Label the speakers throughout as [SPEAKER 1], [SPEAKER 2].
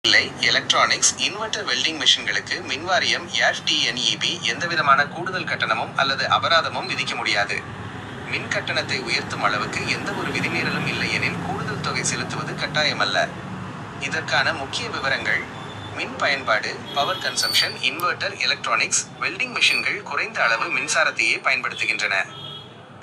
[SPEAKER 1] இல்லை. Electronics inverter welding மெஷின்களுக்கு மின்வாரியம் FTNEB எந்தவிதமான கூடுதல் கட்டணமும் அல்லது அபராதமும் விதிக்க முடியாது. மின் கட்டணத்தை உயர்த்தும் அளவுக்கு எந்த ஒரு விதிமீறலும் இல்லையெனில் கூடுதல் தொகை செலுத்துவது கட்டாயமல்ல. இதற்கான முக்கிய விவரங்கள்: மின் பயன்பாடு, power consumption. Inverter electronics welding மெஷின்கள் குறைந்த அளவு மின்சாரத்தையே பயன்படுத்துகின்றன.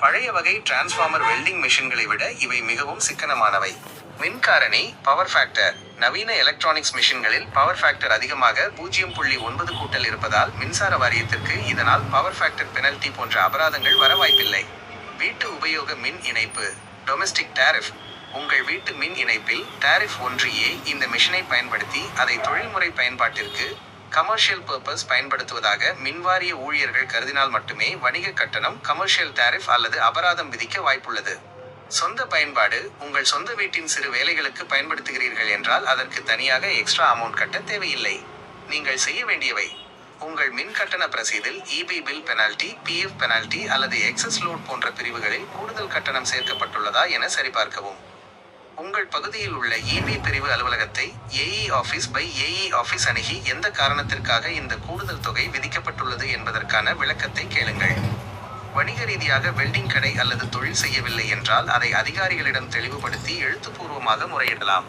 [SPEAKER 1] பழைய வகை டிரான்ஸ்ஃபார்மர் வெல்டிங் மெஷின்களை விட இவை மிகவும் சிக்கனமானவை. மின்காரணி, பவர் ஃபேக்டர். நவீன எலக்ட்ரானிக்ஸ் மெஷின்களில் பவர் ஃபேக்டர் அதிகமாக 0.9 கூட்டல் இருப்பதால் மின்சார வாரியத்திற்கு இதனால் பவர் ஃபேக்டர் பெனல்டி போன்ற அபராதங்கள் வர வாய்ப்பில்லை. வீட்டு உபயோக மின் இணைப்பு, டொமெஸ்டிக் டாரிஃப். உங்கள் வீட்டு மின் இணைப்பில் டாரிஃப் 1A இந்த மெஷினை பயன்படுத்தி அதை தொழில்முறை பயன்பாட்டிற்கு கமர்ஷியல் பர்பஸ் பயன்படுத்துவதாக மின்வாரிய ஊழியர்கள் கருதினால் மட்டுமே வணிக கட்டணம், கமர்ஷியல் டாரிஃப் அல்லது அபராதம் விதிக்க வாய்ப்புள்ளது. சொந்த பயன்பாடு. உங்கள் சொந்த வீட்டின் சிறு வேலைகளுக்கு பயன்படுத்துகிறீர்கள் என்றால் அதற்கு தனியாக எக்ஸ்ட்ரா அமௌண்ட் கட்ட தேவையில்லை. நீங்கள் செய்ய வேண்டியவை: உங்கள் மின் கட்டண ரசீதில் EB bill penalty, PF penalty அல்லது எக்ஸஸ் லோட் போன்ற பிரிவுகளில் கூடுதல் கட்டணம் சேர்க்கப்பட்டுள்ளதா என சரிபார்க்கவும். உங்கள் பகுதியில் உள்ள EB பிரிவு அலுவலகத்தை AE office by AE office அணுகி எந்த காரணத்திற்காக இந்த கூடுதல் தொகை விதிக்கப்பட்டுள்ளது என்பதற்கான விளக்கத்தை கேளுங்கள். வணிக ரீதியாக வெல்டிங் கடை அல்லது தொழில் செய்யவில்லை என்றால் அதை அதிகாரிகளிடம் தெளிவுபடுத்தி எழுத்துப்பூர்வமாக முறையிடலாம்.